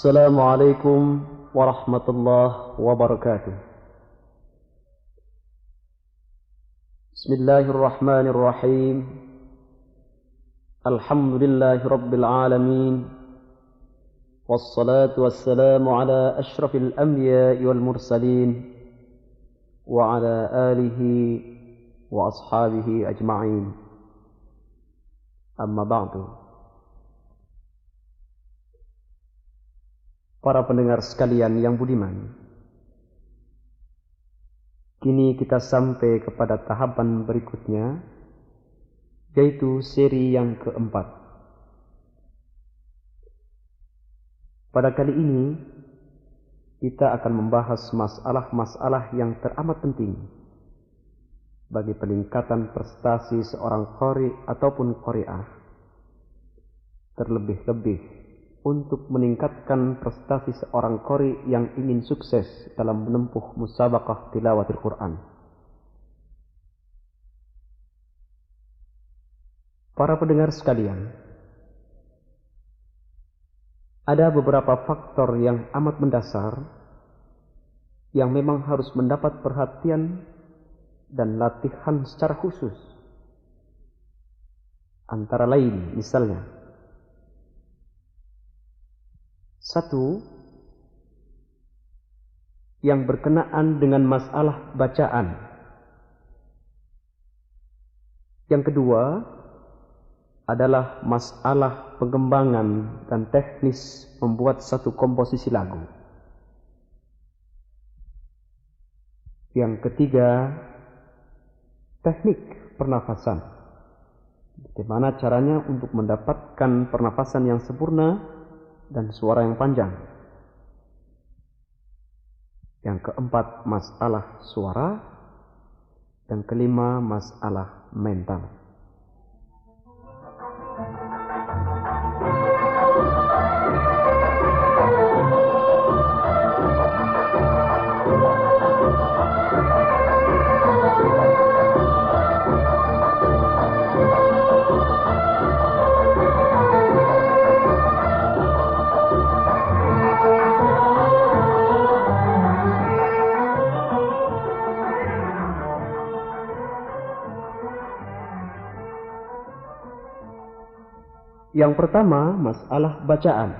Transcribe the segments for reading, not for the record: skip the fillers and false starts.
السلام عليكم ورحمة الله وبركاته. بسم الله الرحمن الرحيم. الحمد لله رب العالمين، والصلاة والسلام على أشرف الأنبياء والمرسلين وعلى آله وأصحابه أجمعين. أما بعد. Para pendengar sekalian yang budiman, kini kita sampai kepada tahapan berikutnya, yaitu seri yang keempat. Pada kali ini, kita akan membahas masalah-masalah yang teramat penting bagi peningkatan prestasi seorang qari ataupun qari'ah, terlebih-lebih untuk meningkatkan prestasi seorang qari yang ingin sukses dalam menempuh musabaqah tilawatil Quran. Para pendengar sekalian, ada beberapa faktor yang amat mendasar yang memang harus mendapat perhatian dan latihan secara khusus. Antara lain, misalnya, satu, yang berkenaan dengan masalah bacaan. Yang kedua adalah masalah pengembangan dan teknis membuat satu komposisi lagu. Yang ketiga, teknik pernafasan. Bagaimana caranya untuk mendapatkan pernafasan yang sempurna dan suara yang panjang. Yang keempat, masalah suara. Yang kelima, masalah mental. Yang pertama, masalah bacaan.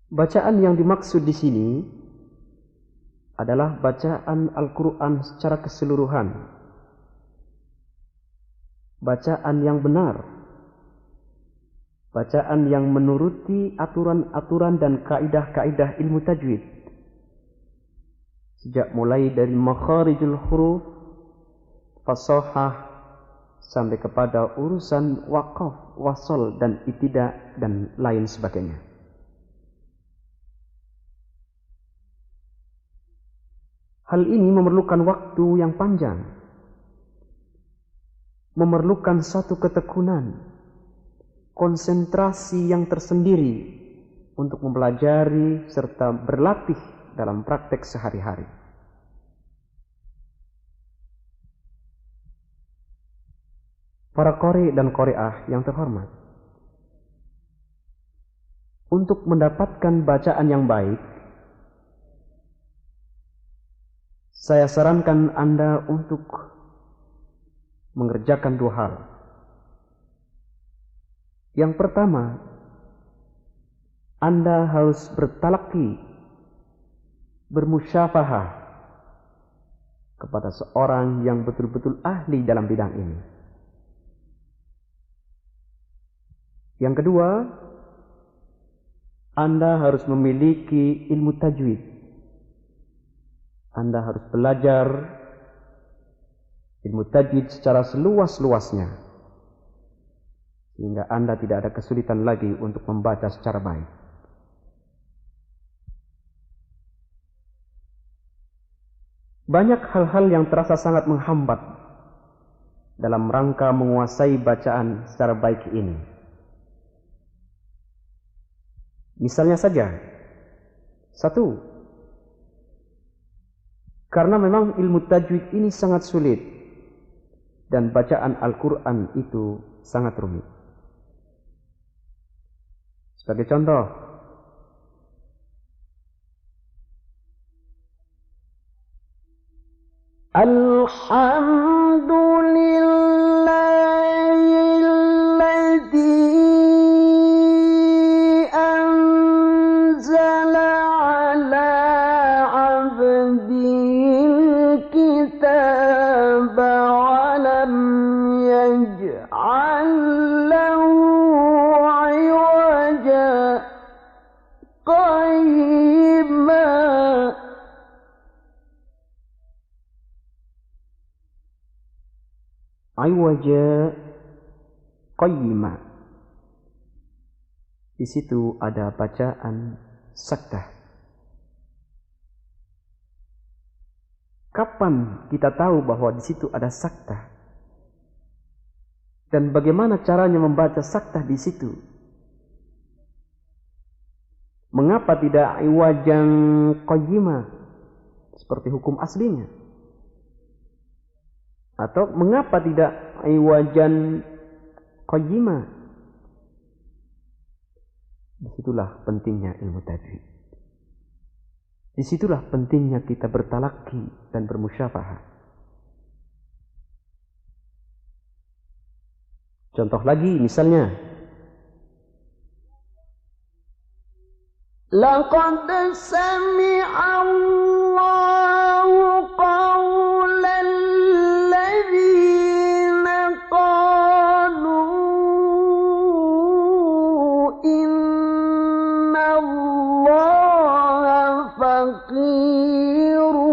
Bacaan yang dimaksud di sini adalah bacaan Al-Quran secara keseluruhan. Bacaan yang benar. Bacaan yang menuruti aturan-aturan dan kaidah-kaidah ilmu tajwid. Sejak mulai dari makharijul huruf, fasahah, sampai kepada urusan waqaf, wasol, dan ibtida, dan lain sebagainya. Hal ini memerlukan waktu yang panjang, memerlukan satu ketekunan, konsentrasi yang tersendiri untuk mempelajari serta berlatih dalam praktek sehari-hari. Para qari dan qari'ah yang terhormat, untuk mendapatkan bacaan yang baik, saya sarankan Anda untuk mengerjakan dua hal. Yang pertama, Anda harus bertalaqi, bermusyafahah kepada seorang yang betul-betul ahli dalam bidang ini. Yang kedua, Anda harus memiliki ilmu tajwid. Anda harus belajar ilmu tajwid secara seluas-luasnya, sehingga Anda tidak ada kesulitan lagi untuk membaca secara baik. Banyak hal-hal yang terasa sangat menghambat dalam rangka menguasai bacaan secara baik ini. Misalnya saja, satu, karena memang ilmu tajwid ini sangat sulit dan bacaan Al-Quran itu sangat rumit. Sebagai contoh, Alhamdulillahilladzi anzala ala abdihil kitaba wa lam yaj'al lahu iwaja qayyima. Iwaja qayyima. Di situ ada bacaan sakdah. Kapan kita tahu bahwa di situ ada sakdah? Dan bagaimana caranya membaca sakdah di situ? Mengapa tidak iwajan qayyima seperti hukum aslinya? Atau mengapa tidak iwajan qayyima? Disitulah pentingnya ilmu tajwid. Disitulah pentingnya kita bertalaki dan bermusyafahah. Contoh lagi misalnya, laqad sami'a Allahu qawlan ladzina qalu inna Allaha faqirun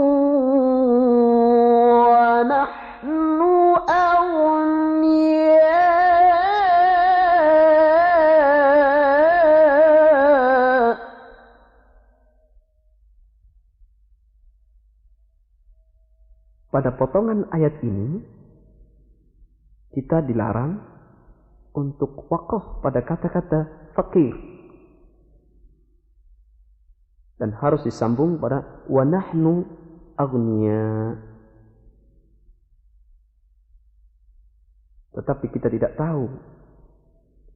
wa nahnu aghniya. Pada potongan ayat ini, kita dilarang untuk waqaf pada kata-kata fakir. Dan harus disambung pada wa nahnu aghniya. Tetapi kita tidak tahu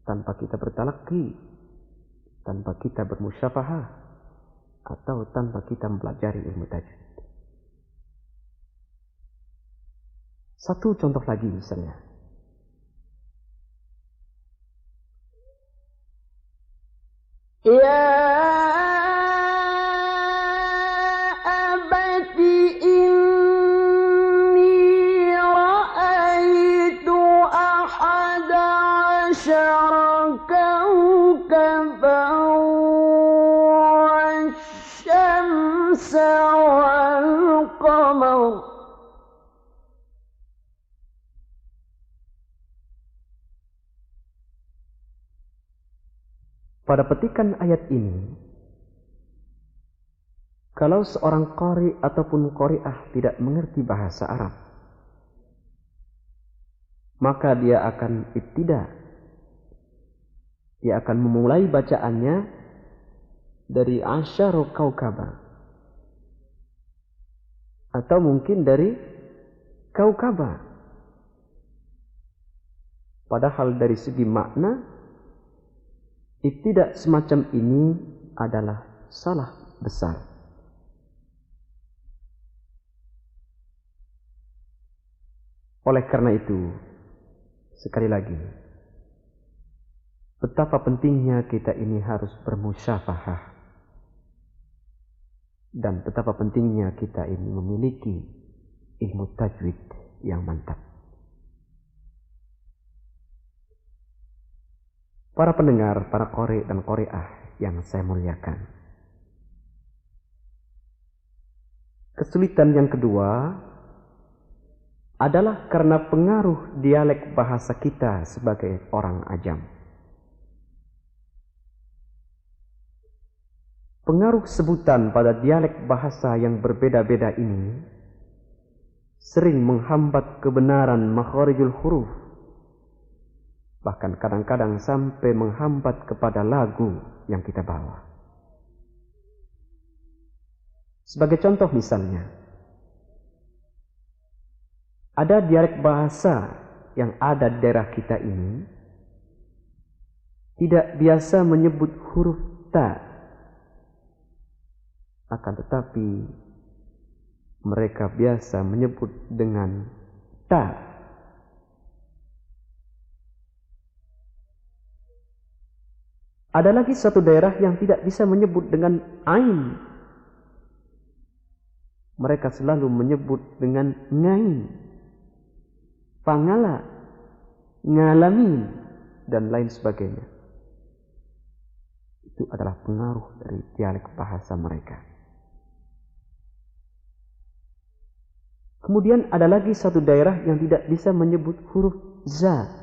tanpa kita bertalaki, tanpa kita bermusyafahah, atau tanpa kita mempelajari ilmu tajwid. Satu contoh lagi misalnya. Ya abati inni ra'aitu ahada asyara kawkaban wasyamsa wal qamar. Pada petikan ayat ini, kalau seorang qari ataupun qari'ah tidak mengerti bahasa Arab, maka dia akan ibtida. Dia akan memulai bacaannya dari asyaru kaukaba, atau mungkin dari kaukaba. Padahal dari segi makna, ibtidak semacam ini adalah salah besar. Oleh karena itu, sekali lagi, betapa pentingnya kita ini harus bermusyafahah. Dan betapa pentingnya kita ini memiliki ilmu tajwid yang mantap. Para pendengar, para qari dan qari'ah yang saya muliakan. Kesulitan yang kedua adalah karena pengaruh dialek bahasa kita sebagai orang ajam. Pengaruh sebutan pada dialek bahasa yang berbeda-beda ini sering menghambat kebenaran makharijul huruf. Bahkan kadang-kadang sampai menghambat kepada lagu yang kita bawa. Sebagai contoh misalnya, ada dialek bahasa yang ada di daerah kita ini tidak biasa menyebut huruf ta, akan tetapi mereka biasa menyebut dengan ta. Ada lagi satu daerah yang tidak bisa menyebut dengan ain. Mereka selalu menyebut dengan ngain, pangala, ngalamin, dan lain sebagainya. Itu adalah pengaruh dari dialek bahasa mereka. Kemudian ada lagi satu daerah yang tidak bisa menyebut huruf za.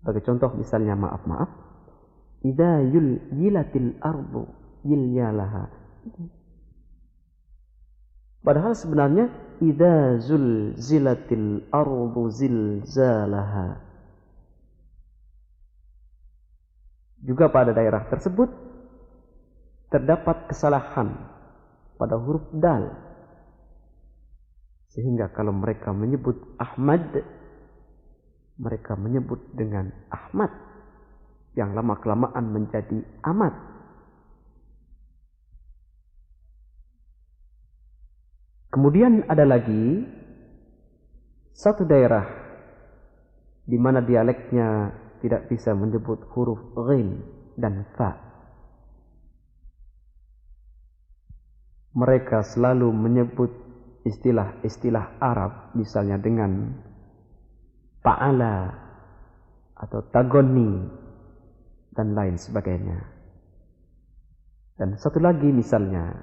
Sebagai contoh misalnya maaf, idza yilatil ardu yilyalaha. Padahal sebenarnya idza zulzilatil ardu zilzalaha. Juga pada daerah tersebut terdapat kesalahan pada huruf dal. Sehingga kalau mereka menyebut Ahmad, mereka menyebut dengan Ahmad, yang lama-kelamaan menjadi Ahmad. Kemudian ada lagi satu daerah di mana dialeknya tidak bisa menyebut huruf ghin dan fa. Mereka selalu menyebut istilah-istilah Arab, misalnya dengan fa'ala atau tagoni dan lain sebagainya. Dan satu lagi misalnya,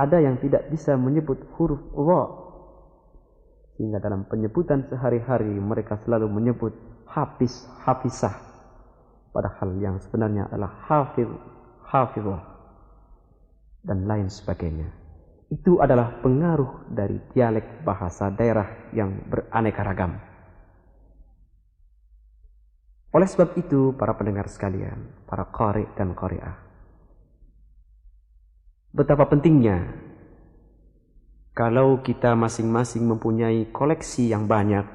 ada yang tidak bisa menyebut huruf dha, sehingga dalam penyebutan sehari-hari mereka selalu menyebut hafiz, hafizah, padahal yang sebenarnya adalah hafiz, hafizah, dan lain sebagainya. Itu adalah pengaruh dari dialek bahasa daerah yang beraneka ragam. Oleh sebab itu, para pendengar sekalian, para qari dan qari'ah, betapa pentingnya kalau kita masing-masing mempunyai koleksi yang banyak,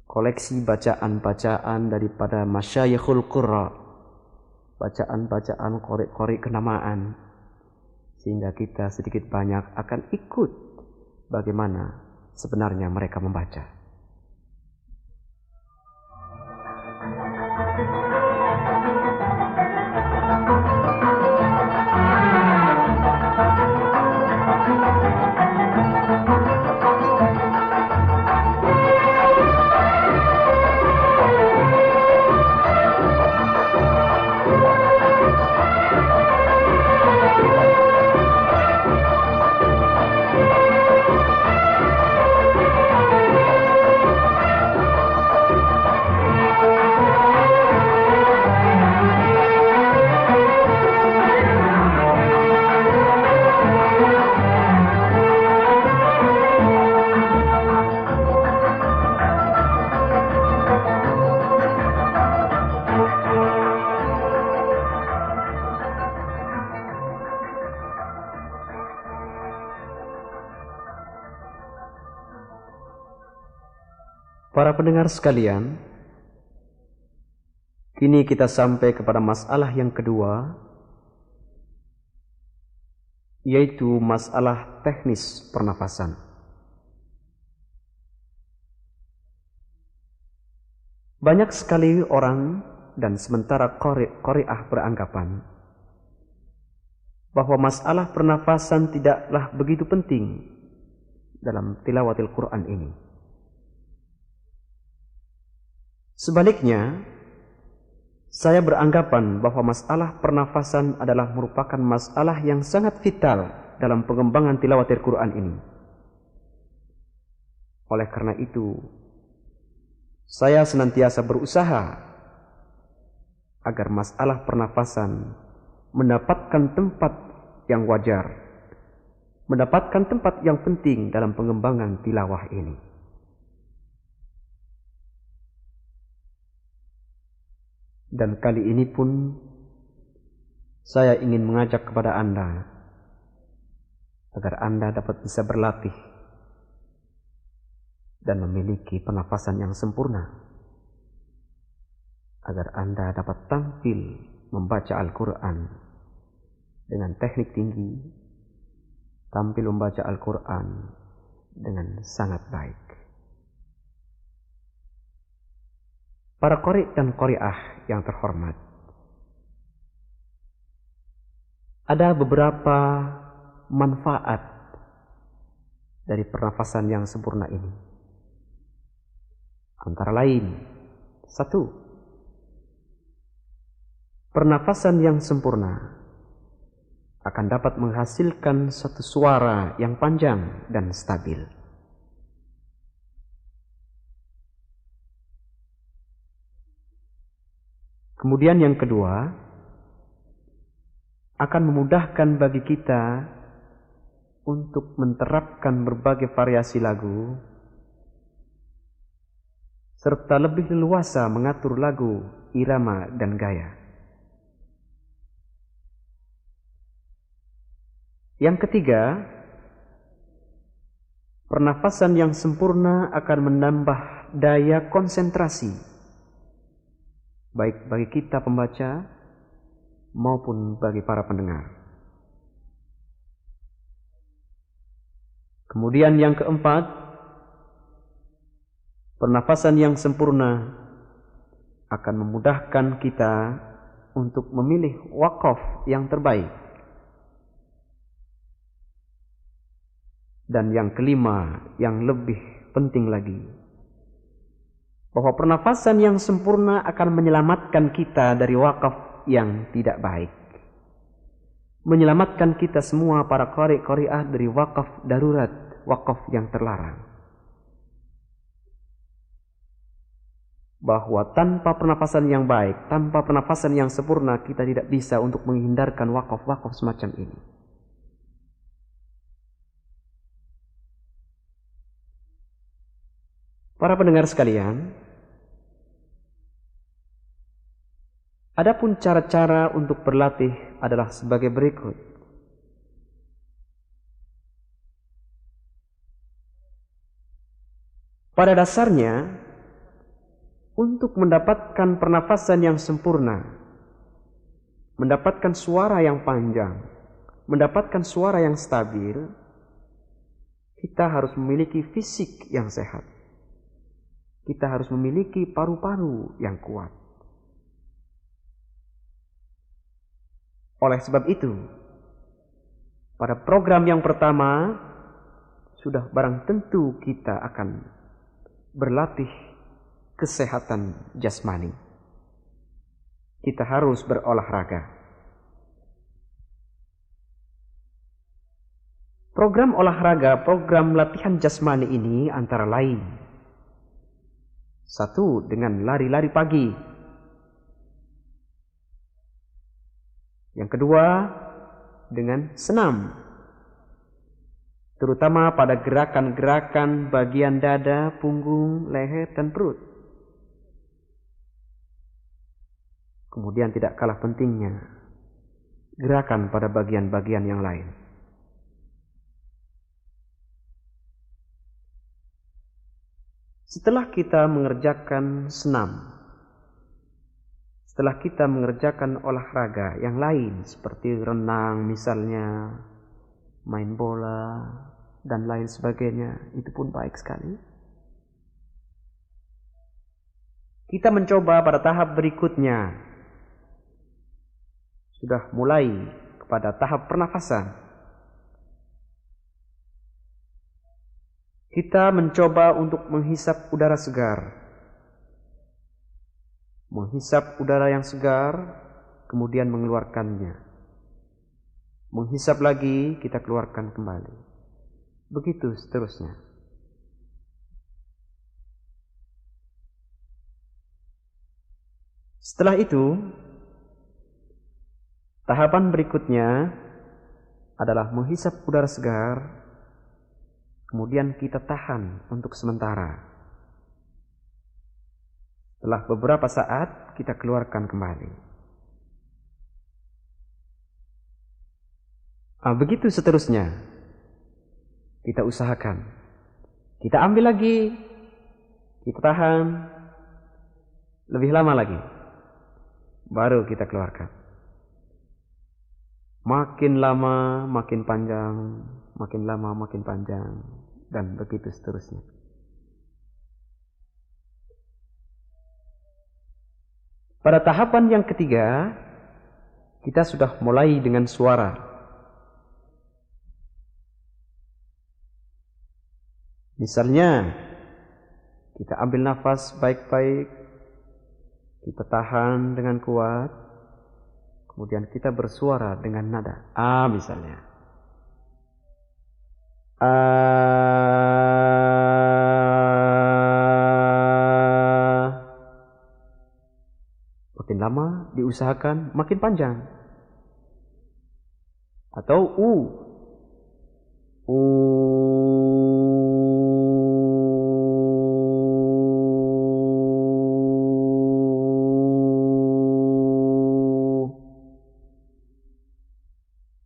koleksi bacaan-bacaan daripada masyayikhul qurra, bacaan-bacaan qari-qari kenamaan, sehingga kita sedikit banyak akan ikut bagaimana sebenarnya mereka membaca. Para pendengar sekalian, kini kita sampai kepada masalah yang kedua, yaitu masalah teknis pernafasan. Banyak sekali orang dan sementara qari'ah beranggapan bahwa masalah pernafasan tidaklah begitu penting dalam tilawatil Quran ini. Sebaliknya, saya beranggapan bahwa masalah pernafasan adalah merupakan masalah yang sangat vital dalam pengembangan tilawatil Quran ini. Oleh karena itu, saya senantiasa berusaha agar masalah pernafasan mendapatkan tempat yang wajar, mendapatkan tempat yang penting dalam pengembangan tilawah ini. Dan kali ini pun saya ingin mengajak kepada Anda agar Anda dapat bisa berlatih dan memiliki pernafasan yang sempurna. agar Anda dapat tampil membaca Al-Quran dengan teknik tinggi, tampil membaca Al-Quran dengan sangat baik. Para qari dan qari'ah yang terhormat, ada beberapa manfaat dari pernafasan yang sempurna ini. Antara lain, 1. Pernafasan yang sempurna akan dapat menghasilkan satu suara yang panjang dan stabil. Kemudian yang kedua, akan memudahkan bagi kita untuk menerapkan berbagai variasi lagu serta lebih leluasa mengatur lagu, irama, dan gaya. Yang ketiga, pernafasan yang sempurna akan menambah daya konsentrasi baik bagi kita pembaca maupun bagi para pendengar. Kemudian yang keempat, pernafasan yang sempurna akan memudahkan kita untuk memilih wakaf yang terbaik. Dan yang kelima, yang lebih penting lagi, bahwa pernafasan yang sempurna akan menyelamatkan kita dari wakaf yang tidak baik, menyelamatkan kita semua para qari qari'ah dari wakaf darurat, wakaf yang terlarang. Bahwa tanpa pernafasan yang baik, tanpa pernafasan yang sempurna, kita tidak bisa untuk menghindarkan wakaf-wakaf semacam ini. Para pendengar sekalian, adapun cara-cara untuk berlatih adalah sebagai berikut. Pada dasarnya, untuk mendapatkan pernafasan yang sempurna, mendapatkan suara yang panjang, mendapatkan suara yang stabil, kita harus memiliki fisik yang sehat. Kita harus memiliki paru-paru yang kuat. Oleh sebab itu, pada program yang pertama, sudah barang tentu kita akan berlatih kesehatan jasmani. Kita harus berolahraga. Program olahraga, program latihan jasmani ini antara lain, 1. Dengan lari-lari pagi. Yang kedua, dengan senam, terutama pada gerakan-gerakan bagian dada, punggung, leher, dan perut. Kemudian tidak kalah pentingnya, gerakan pada bagian-bagian yang lain. Setelah kita mengerjakan senam, setelah kita mengerjakan olahraga yang lain seperti renang misalnya, main bola, dan lain sebagainya, itu pun baik sekali. Kita mencoba pada tahap berikutnya, sudah mulai kepada tahap pernafasan. Kita mencoba untuk menghisap udara segar. Menghisap udara yang segar, kemudian mengeluarkannya. Menghisap lagi, kita keluarkan kembali. Begitu seterusnya. Setelah itu, tahapan berikutnya adalah menghisap udara segar, kemudian kita tahan untuk sementara. Setelah beberapa saat, kita keluarkan kembali. Begitu seterusnya. Kita usahakan. Kita ambil lagi. Kita tahan. Lebih lama lagi. baru kita keluarkan. Makin lama makin panjang, makin lama makin panjang, dan begitu seterusnya. Pada tahapan yang ketiga, kita sudah mulai dengan suara. Misalnya, kita ambil nafas baik-baik, kita tahan dengan kuat, kemudian kita bersuara dengan nada A misalnya. A. Makin lama diusahakan makin panjang. Atau U. U.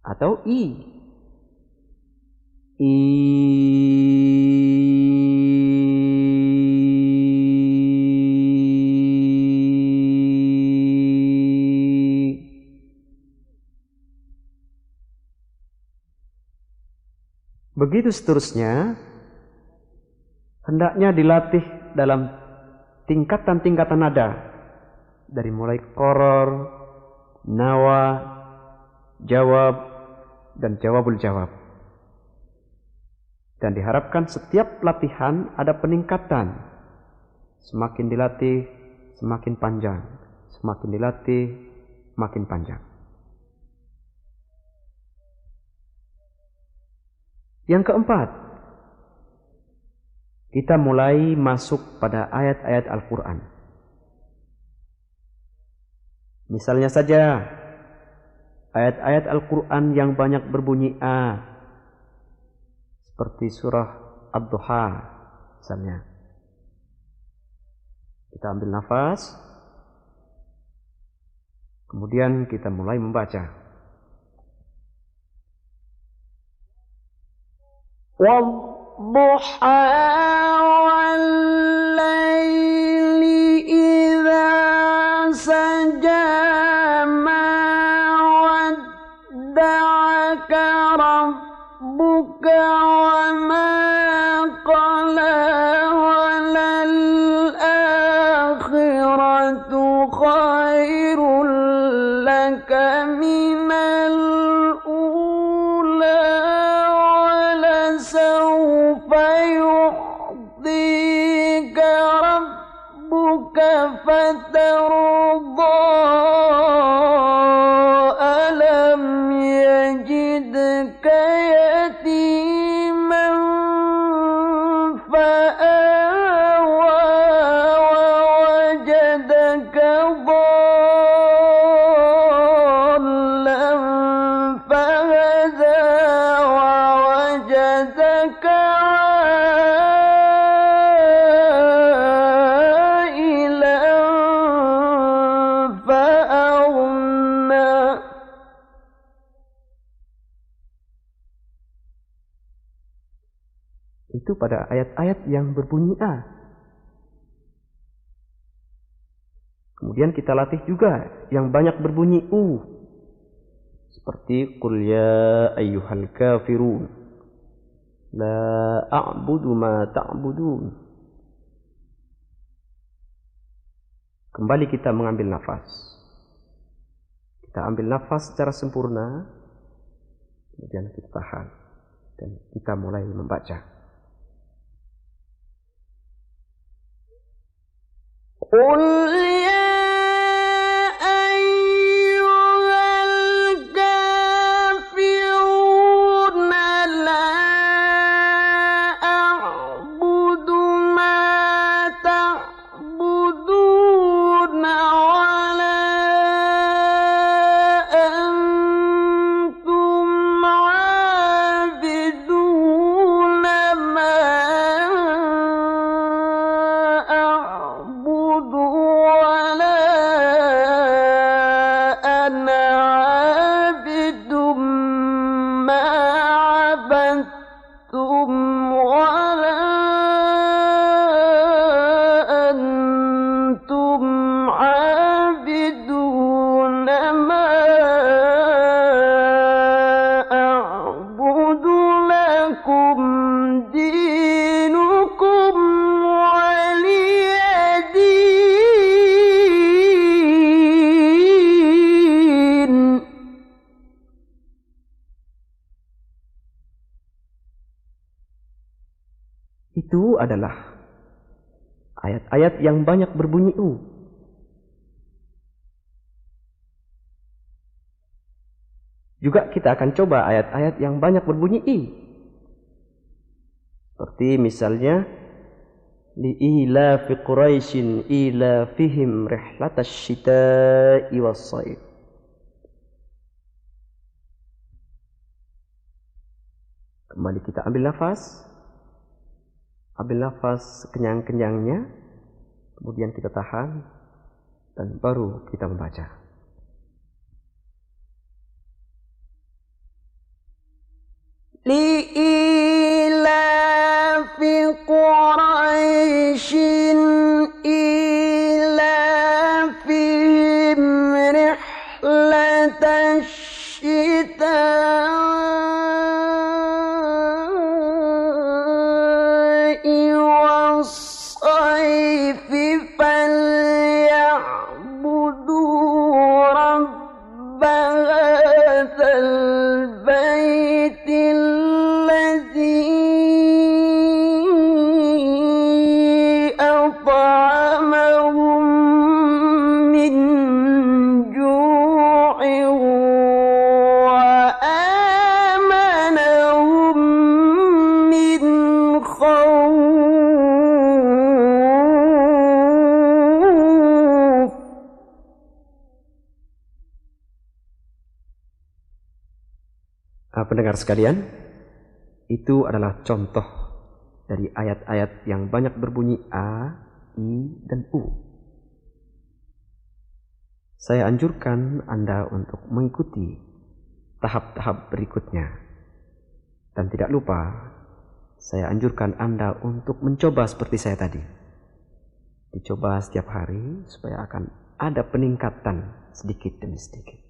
Atau I. Begitu seterusnya, hendaknya dilatih dalam tingkatan-tingkatan nada, dari mulai koror, nawa, jawab, dan jawabul jawab. Dan diharapkan setiap latihan ada peningkatan. Semakin dilatih, semakin panjang. Semakin dilatih, makin panjang. Yang keempat, kita mulai masuk pada ayat-ayat Al-Quran. Misalnya saja, ayat-ayat Al-Quran yang banyak berbunyi A, seperti surah Ad-Duha misalnya. Kita ambil nafas, kemudian kita mulai membaca. وَالضُّحَى وَاللَّيْلِ إِذَا سَجَى مَا وَدَّعَكَ رَبُّكَ وَمَا قَلَى وَلَلْآخِرَةُ خَيْرٌ لَكَ مِنَ سوف يعطيك ربك فترضى ألم يجدك يتيما فآوى ووجدك ضالا فهدى ووجدك itu pada ayat-ayat yang berbunyi A. Kemudian kita latih juga yang banyak berbunyi U. Seperti Qul ya ayyuhal kafirun la a'budu ma ta'budun. Kembali kita mengambil nafas. Kita ambil nafas secara sempurna, kemudian kita tahan dan kita mulai membaca. قل يا أيها الكافرون لا أعبد ما تعبدون ولا أنتم عابدون ما أعبد Itu adalah ayat-ayat yang banyak berbunyi U. Juga kita akan coba ayat-ayat yang banyak berbunyi I. Seperti misalnya li'ilafi Quraisyin ilafihim rihlatash syita'i was-shaif. Kembali kita ambil nafas sekenyang-kenyangnya, kemudian kita tahan dan baru kita membaca. Li'ilafi Quraisyin ilafihim rihlatash syita'i was-sayfi falyabudu rabb hadzal baitil ladzi at'amahum min ju'in wa amanahum min khawf. Pendengar sekalian, itu adalah contoh dari ayat-ayat yang banyak berbunyi A, I, dan U. Saya anjurkan Anda untuk mengikuti tahap-tahap berikutnya. Dan tidak lupa, saya anjurkan Anda untuk mencoba seperti saya tadi. Dicoba setiap hari supaya akan ada peningkatan sedikit demi sedikit.